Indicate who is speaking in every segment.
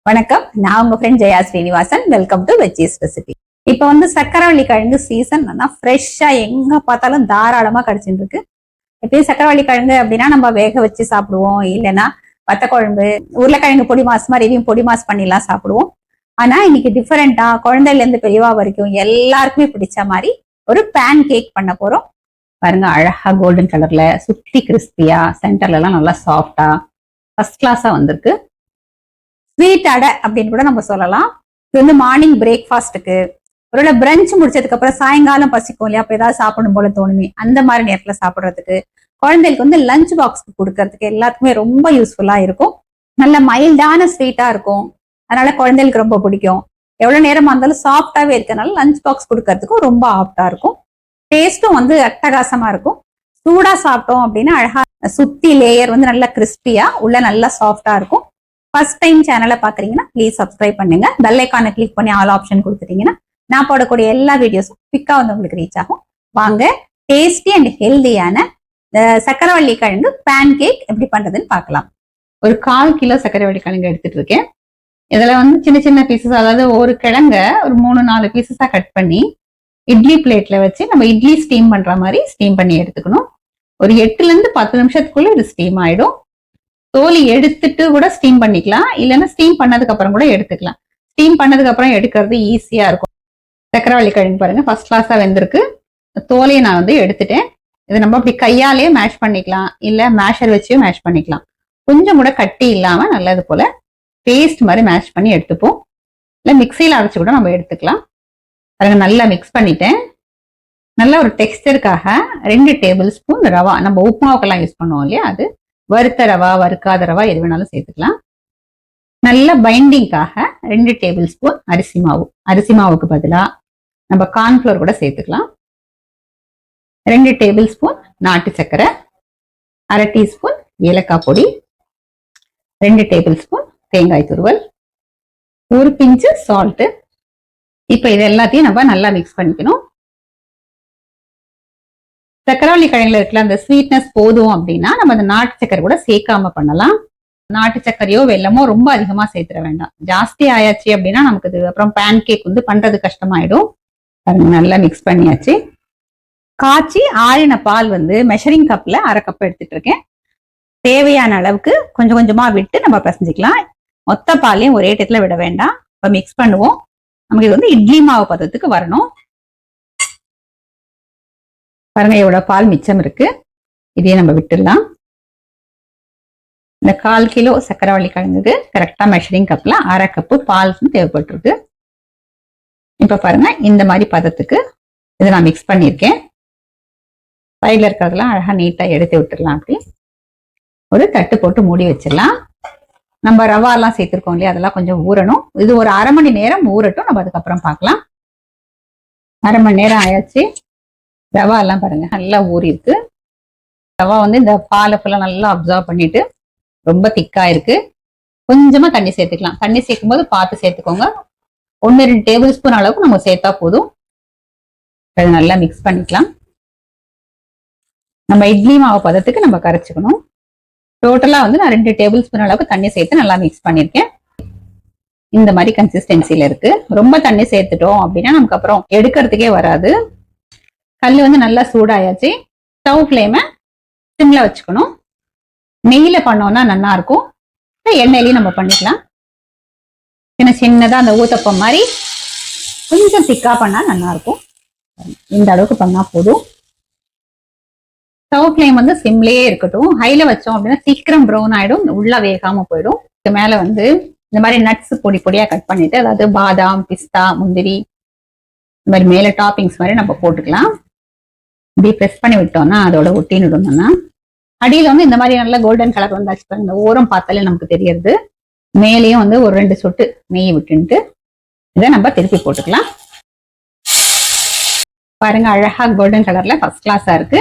Speaker 1: வணக்கம், நான் உங்க friend Jaya Srinivasan. Welcome to veggies recipe. இப்ப சக்கரவள்ளி கிழங்கு சீசன் ஃப்ரெஷ்ஷா எங்க பார்த்தாலும் தாராளமா கிடைச்சிட்டு இருக்கு. எப்பயும் சக்கரவள்ளி கிழங்கு அப்படின்னா நம்ம வேக வச்சு சாப்பிடுவோம், இல்லைன்னா வத்த குழம்பு, உருளைக்கிழங்கு பொடி மாஸ் மாதிரி இதையும் பொடி மாஸ் பண்ணிலாம் சாப்பிடுவோம். ஆனா இன்னைக்கு டிஃபரெண்டா குழந்தைல இருந்து பெரியவா வரைக்கும் எல்லாருக்குமே பிடிச்ச மாதிரி ஒரு பேன் கேக் பண்ண போறோம். பாருங்க, அழகா கோல்டன் கலர்ல சுத்தி கிறிஸ்பியா, சென்டர்ல எல்லாம் நல்லா சாஃப்டா ஃபர்ஸ்ட் கிளாஸா வந்திருக்கு. ஸ்வீட் அடை அப்படின்னு கூட நம்ம சொல்லலாம். இது மார்னிங் பிரேக்ஃபாஸ்ட்டுக்கு, ஒருவேளை பிரஞ்ச் முடிச்சதுக்கு அப்புறம் சாயங்காலம் பசிக்கும் இல்லையா, அப்ப ஏதாவது சாப்பிடும் போல தோணுமே, அந்த மாதிரி நேரத்துல சாப்பிடுறதுக்கு, குழந்தைகளுக்கு லஞ்ச் பாக்ஸ்க்கு கொடுக்கறதுக்கு எல்லாத்துக்குமே ரொம்ப யூஸ்ஃபுல்லா இருக்கும். நல்ல மைல்டான ஸ்வீட்டா இருக்கும், அதனால குழந்தைகளுக்கு ரொம்ப பிடிக்கும். எவ்வளவு நேரமா இருந்தாலும் சாஃப்டாவே இருக்கனால லஞ்ச் பாக்ஸ் கொடுக்கறதுக்கும் ரொம்ப ஆப்டா இருக்கும். டேஸ்டும் அட்டகாசமா இருக்கும். சூடா சாப்பிட்டோம் அப்படின்னா அழகா சுத்தி லேயர் நல்லா கிறிஸ்பியா, உள்ள நல்லா சாஃப்டா இருக்கும். ஃபர்ஸ்ட் டைம் சேனலை பாக்குறீங்கன்னா ப்ளீஸ் சப்ஸ்கிரைப் பண்ணுங்க. பெல் ஐகானை கிளிக் பண்ணி ஆல் ஆப்ஷன் கொடுத்துட்டீங்கன்னா நான் போடக்கூடிய எல்லா வீடியோஸும் குவிக்கா உங்களுக்கு ரீச் ஆகும். வாங்க, டேஸ்டி அண்ட் ஹெல்தியான சக்கரவள்ளி கிழங்கு பேன் கேக் எப்படி பண்றதுன்னு பார்க்கலாம். ஒரு 1/4 கிலோ சக்கரவள்ளி கிழங்கு எடுத்துட்டு இருக்கேன். இதுல சின்ன சின்ன பீசஸ், அதாவது ஒரு கிழங்க ஒரு 3-4 பீசஸா கட் பண்ணி இட்லி பிளேட்ல வச்சு நம்ம இட்லி ஸ்டீம் பண்ற மாதிரி ஸ்டீம் பண்ணி எடுத்துக்கணும். ஒரு 8 to 10 நிமிஷத்துக்குள்ள இது ஸ்டீம் ஆயிடும். தோலி எடுத்துட்டு கூட ஸ்டீம் பண்ணிக்கலாம், இல்லைன்னா ஸ்டீம் பண்ணதுக்கு அப்புறம் கூட எடுத்துக்கலாம். ஸ்டீம் பண்ணதுக்கு அப்புறம் எடுக்கிறது ஈஸியா இருக்கும். சக்கரவள்ளி கிழங்கு பாருங்க ஃபர்ஸ்ட் கிளாஸா வெந்திருக்கு. தோலையை நான் எடுத்துட்டேன். இதை நம்ம அப்படி கையாலேயே மேஷ் பண்ணிக்கலாம், இல்ல மேஷர் வச்சியும் மேஷ் பண்ணிக்கலாம். கொஞ்சம் கூட கட்டி இல்லாம நல்லது போல பேஸ்ட் மாதிரி மேஷ் பண்ணி எடுத்துப்போம். இல்ல மிக்சியில அரைச்சு கூட நம்ம எடுத்துக்கலாம். பாருங்க, நல்லா மிக்ஸ் பண்ணிட்டேன். நல்ல ஒரு டெக்ஸ்டருக்காக 2 டேபிள் ஸ்பூன் ரவா, நம்ம உப்புமாவுக்கெல்லாம் யூஸ் பண்ணுவோம் இல்லையா, அது வறுத்த ரவா, வறுக்காத ரவா எது வேணாலும் சேர்த்துக்கலாம். நல்ல பைண்டிங்காக 2 டேபிள் ஸ்பூன் அரிசி மாவு. அரிசி மாவுக்கு பதிலா நம்ம கார்ன்ஃப்ளவர் கூட சேர்த்துக்கலாம். 2 டேபிள் ஸ்பூன் நாட்டு சர்க்கரை, 1/2 டீஸ்பூன் ஏலக்காய் பொடி, 2 டேபிள் ஸ்பூன் தேங்காய் துருவல், 1 பிஞ்சு சால்ட். இப்ப இது எல்லாத்தையும் நம்ம நல்லா மிக்ஸ் பண்ணிக்கணும். சக்கரவள்ளி கிழங்குல இருக்கல அந்த ஸ்வீட்னஸ் போதும் அப்படின்னா நம்ம அந்த நாட்டு சக்கரை கூட சேர்க்காம பண்ணலாம். நாட்டு சக்கரையோ வெல்லமோ ரொம்ப அதிகமா சேர்த்துட வேண்டாம். ஜாஸ்தி ஆயாச்சு அப்படின்னா நமக்கு இது அப்புறம் பேன் கேக் பண்றது கஷ்டமாயிடும். நல்லா மிக்ஸ் பண்ணியாச்சு. காய்ச்சி ஆறின பால் மெஷரிங் கப்ல 1/2 கப் எடுத்துட்டு இருக்கேன். தேவையான அளவுக்கு கொஞ்சம் கொஞ்சமா விட்டு நம்ம பிசைஞ்சிக்கலாம். மொத்த பாலையும் ஒரே இடத்துல விட வேண்டாம். இப்ப மிக்ஸ் பண்ணுவோம். நமக்கு இது இட்லி மாவு பதத்துக்கு வரணும். பாருங்க, எவ்வளவு பால் மிச்சம் இருக்கு. இதையே நம்ம விட்டுடலாம். இந்த 1/4 கிலோ சக்கரவள்ளி கிழங்குக்கு கரெக்டா மெஷரிங் கப்ல 1/2 கப்பு பால் தேவைப்பட்டிருக்கு. இப்ப பாருங்க, இந்த மாதிரி பதத்துக்கு இதை நான் மிக்ஸ் பண்ணியிருக்கேன். சைட்ல இருக்கிறதெல்லாம் அழகா நீட்டா எடுத்து விட்டுடலாம். அப்படி ஒரு தட்டு போட்டு மூடி வச்சிடலாம். நம்ம ரவா எல்லாம் சேர்த்திருக்கோம் இல்லையா, அதெல்லாம் கொஞ்சம் ஊறணும். இது ஒரு 1/2 மணி நேரம் ஊறட்டும். நம்ம அதுக்கப்புறம் பார்க்கலாம். 1/2 மணி நேரம் ஆயாச்சு. ரவா எல்லாம் பாருங்க நல்லா ஊறி இருக்கு. ரவா இந்த பாலை ஃபுல்லா நல்லா அப்சர்வ் பண்ணிட்டு ரொம்ப திக்கா இருக்கு. கொஞ்சமா தண்ணி சேர்த்துக்கலாம். தண்ணி சேர்க்கும் போது பார்த்து சேர்த்துக்கோங்க. 1-2 டேபிள் ஸ்பூன் அளவுக்கு நம்ம சேர்த்தா போதும். அதை நல்லா மிக்ஸ் பண்ணிக்கலாம். நம்ம இட்லி மாவு பதத்துக்கு நம்ம கரைச்சிக்கணும். டோட்டலா நான் 2 டேபிள் ஸ்பூன் அளவுக்கு தண்ணி சேர்த்து நல்லா மிக்ஸ் பண்ணிருக்கேன். இந்த மாதிரி கன்சிஸ்டன்சில இருக்கு. ரொம்ப தண்ணி சேர்த்துட்டோம் அப்படின்னா நமக்கு அப்புறம் எடுக்கிறதுக்கே வராது. கல் நல்லா சூடாயாச்சு. ஸ்டவ் ஃப்ளேமை சிம்ல வச்சுக்கணும். நெய்யில பண்ணோம்னா நல்லா இருக்கும், எண்ணெயிலையும் நம்ம பண்ணிக்கலாம். சின்னதா அந்த ஊத்தப்பம் மாதிரி கொஞ்சம் திக்கா பண்ணா நல்லா இருக்கும். இந்த அளவுக்கு பண்ணா போதும். ஸ்டவ் ஃப்ளேம் சிம்லயே இருக்கட்டும். ஹைல வச்சோம் அப்படின்னா சீக்கிரம் ப்ரௌன் ஆயிடும், உள்ள வேகாம போயிடும். இது மேல இந்த மாதிரி நட்ஸ் பொடி பொடியா கட் பண்ணிட்டு, அதாவது பாதாம், பிஸ்தா, முந்திரி, இந்த மாதிரி மேல டாப்பிங்ஸ் மாதிரி நம்ம போட்டுக்கலாம். இப்படி ப்ரெஸ் பண்ணி விட்டோம்னா அதோட ஒட்டினுடணும்னா அடியில இந்த மாதிரி நல்ல கோல்டன் கலர் வந்தாச்சு. இந்த ஓரம் பார்த்தாலே நமக்கு தெரியறது. மேலேயும் ஒரு 2 சொட்டு நெய் விட்டுட்டு இதை நம்ம திருப்பி போட்டுக்கலாம். பாருங்க, அழகா கோல்டன் கலர்ல ஃபர்ஸ்ட் கிளாஸா இருக்கு.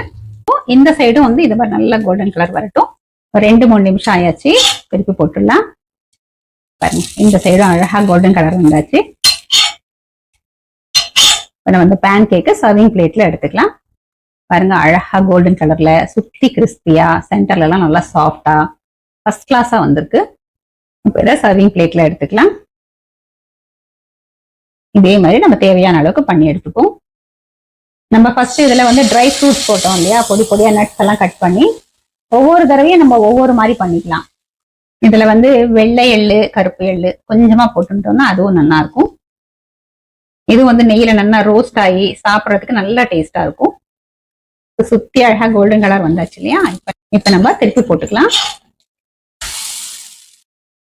Speaker 1: இந்த சைடும் இது மாதிரி நல்ல கோல்டன் கலர் வரட்டும். ஒரு 2-3 நிமிஷம் ஆயாச்சு. திருப்பி போட்டுடலாம். பாருங்க, இந்த சைடும் அழகா கோல்டன் கலர் வந்தாச்சு. நம்ம பேன் கேக்கு சர்விங் பிளேட்ல எடுத்துக்கலாம். பாருங்க, அழகா கோல்டன் கலர்ல சுத்தி கிறிஸ்பியா, சென்டர்ல எல்லாம் நல்லா சாஃப்டா ஃபர்ஸ்ட் கிளாஸா வந்திருக்கு. இப்போ இதை சர்விங் பிளேட்ல எடுத்துக்கலாம். இதே மாதிரி நம்ம தேவையான அளவுக்கு பண்ணி எடுத்துப்போம். நம்ம ஃபர்ஸ்ட் இதுல வந்து ட்ரை ஃப்ரூட்ஸ் போட்டோம் இல்லையா, பொடி பொடியா நட்ஸ் எல்லாம் கட் பண்ணி ஒவ்வொரு தடவையும் நம்ம ஒவ்வொரு மாதிரி பண்ணிக்கலாம். இதுல வந்து வெள்ளை எள்ளு, கருப்பு எள்ளு கொஞ்சமா போட்டுட்டோம்னா அதுவும் நல்லா இருக்கும். இது வந்து நெய்யில நல்லா ரோஸ்ட் ஆகி சாப்பிட்றதுக்கு நல்லா டேஸ்டா இருக்கும். சுத்தி அழகா கோல்டன் கலர் வந்தாச்சு இல்லையா, இப்ப நம்ம திருப்பி போட்டுக்கலாம்.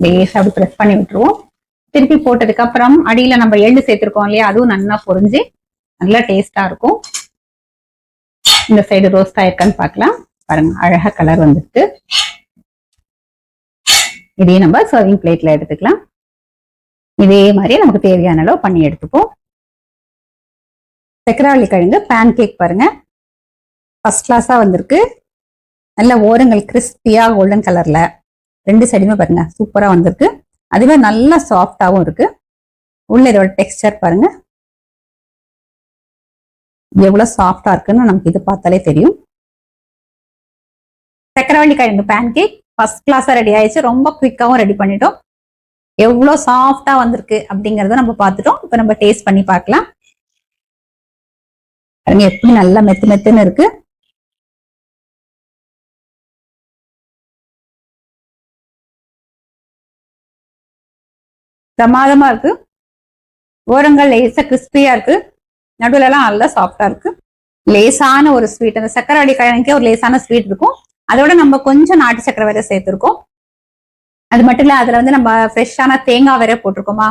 Speaker 1: லேசா அப்படி ப்ரெஸ் பண்ணி விட்டுருவோம். திருப்பி போட்டதுக்கு அப்புறம் அடியில நம்ம எள்ளு சேர்த்திருக்கோம் இல்லையா, அதுவும் நல்லா பொரிஞ்சு நல்லா டேஸ்டா இருக்கும். இந்த சைடு ரோஸ்ட் ஆயிருக்கான்னு பார்க்கலாம். பாருங்க அழகா கலர் வந்துட்டு. இதையும் நம்ம சர்விங் பிளேட்ல எடுத்துக்கலாம். இதே மாதிரி நமக்கு தேவையான அளவு பண்ணி எடுத்துப்போம். சக்கரவள்ளி கிழங்கு பேன் கேக் பாருங்க, ஃபர்ஸ்ட் கிளாஸா வந்திருக்கு. நல்ல ஓரங்கள் கிறிஸ்பியா கோல்டன் கலர்ல, ரெண்டு சைடுமே பாருங்க சூப்பரா வந்திருக்கு. அதுவே நல்லா சாஃப்டாவும் இருக்கு. உள்ள இதோட டெக்ஸ்டர் பாருங்க எவ்வளவு சாஃப்டா இருக்குன்னு நமக்கு இது பார்த்தாலே தெரியும். சக்கரவள்ளி கிழங்கு பேன் கேக் ஃபர்ஸ்ட் கிளாஸா ரெடி ஆயிடுச்சு. ரொம்ப குவிக்காவும் ரெடி பண்ணிட்டோம். எவ்வளவு சாஃப்டா வந்திருக்கு அப்படிங்கறத நம்ம பார்த்துட்டோம். இப்ப நம்ம டேஸ்ட் பண்ணி பார்க்கலாம். எப்படி நல்லா மெத்து மெத்துன்னு இருக்கு. பிரமாதமா இருக்கு. ஓரங்கள் லேசா கிறிஸ்பியா இருக்கு, நடுவுல எல்லாம் நல்லா சாஃப்டா இருக்கு. லேசான ஒரு ஸ்வீட், அந்த சக்கரவள்ளி கிழங்குக்கே ஒரு லேசான ஸ்வீட் இருக்கும். அதோட நம்ம கொஞ்சம் நாட்டு சக்கரை வேற சேர்த்திருக்கோம். அது மட்டும் இல்ல, அதுல வந்து நம்ம ஃப்ரெஷ்ஷான தேங்காய் வேற போட்டிருக்கோமா,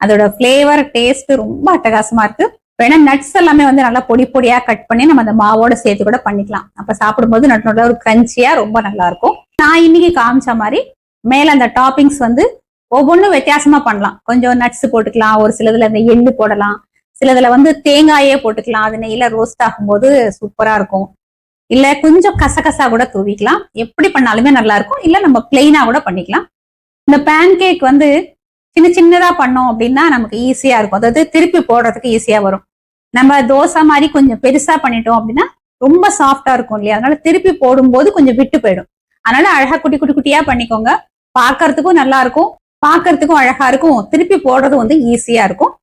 Speaker 1: அதோட பிளேவர் டேஸ்ட் ரொம்ப அட்டகாசமா இருக்கு. வேணா நட்ஸ் எல்லாமே வந்து நல்லா பொடி பொடியா கட் பண்ணி நம்ம அந்த மாவோட சேர்த்து கூட பண்ணிக்கலாம். அப்ப சாப்பிடும்போது நட்டு ஒரு கிரன்ச்சியா ரொம்ப நல்லா இருக்கும். நான் இன்னைக்கு காமிச்ச மாதிரி மேல அந்த டாப்பிங்ஸ் வந்து ஒவ்வொன்றும் வித்தியாசமா பண்ணலாம். கொஞ்சம் நட்ஸ் போட்டுக்கலாம், ஒரு சிலதுல இந்த எள்ளு போடலாம், சிலதுல வந்து தேங்காயே போட்டுக்கலாம். அது நெய்ல ரோஸ்ட் ஆகும்போது சூப்பரா இருக்கும். இல்ல கொஞ்சம் கசகசா கூட தூவிக்கலாம். எப்படி பண்ணாலுமே நல்லா இருக்கும். இல்ல நம்ம பிளெயினா கூட பண்ணிக்கலாம். இந்த பேன் கேக் வந்து சின்ன சின்னதா பண்ணோம் அப்படின்னா நமக்கு ஈஸியா இருக்கும். அதாவது திருப்பி போடுறதுக்கு ஈஸியா வரும். நம்ம தோசை மாதிரி கொஞ்சம் பெருசா பண்ணிட்டோம் அப்படின்னா ரொம்ப சாஃப்டா இருக்கும் இல்லையா, அதனால திருப்பி போடும்போது கொஞ்சம் விட்டு போயிடும். அதனால அழகா குட்டி குட்டி குட்டியா பண்ணிக்கோங்க. பாக்குறதுக்கும் நல்லா இருக்கும், பாக்குறதுக்கும் அழகா இருக்கும், திருப்பி போடுறது வந்து ஈஸியா இருக்கும்.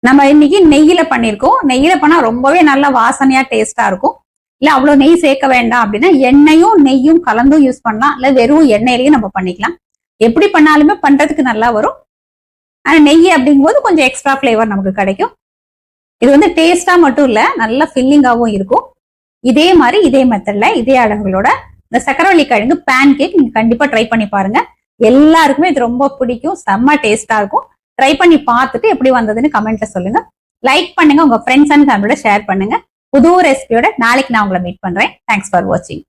Speaker 1: நம்ம இன்னைக்கு நெய்யில பண்ணிருக்கோம். நெய்யில பண்ணா ரொம்பவே நல்லா வாசனையா டேஸ்டா இருக்கும். இல்ல அவ்வளவு நெய் சேர்க்க வேண்டாம் அப்படின்னா எண்ணெயும் நெய்யும் கலந்தும் யூஸ் பண்ணலாம். இல்ல வெறும் எண்ணெயிலையும் நம்ம பண்ணிக்கலாம். எப்படி பண்ணாலுமே பண்றதுக்கு நல்லா வரும். ஆனா நெய் அப்படிங்கும் போது கொஞ்சம் எக்ஸ்ட்ரா பிளேவர் நமக்கு கிடைக்கும். இது வந்து டேஸ்டா மட்டும் இல்ல, நல்ல ஃபில்லிங்காவும் இருக்கும். இதே மாதிரி இதே மெத்தட்ல இதே அளவுகளோட இந்த சக்கரவள்ளி கிழங்கு பேன் கேக் நீங்க கண்டிப்பா ட்ரை பண்ணி பாருங்க. எல்லாருக்குமே இது ரொம்ப பிடிக்கும், செம்ம டேஸ்டா இருக்கும். ட்ரை பண்ணி பார்த்துட்டு எப்படி வந்ததுன்னு கமெண்ட்ல சொல்லுங்க. லைக் பண்ணுங்க, உங்க ஃப்ரெண்ட்ஸ் அண்ட் ஃபேமிலியோட ஷேர் பண்ணுங்க. புது ரெசிபியோட நாளைக்கு நான் உங்களை மீட் பண்றேன். தேங்க்ஸ் ஃபார் வாட்சிங்.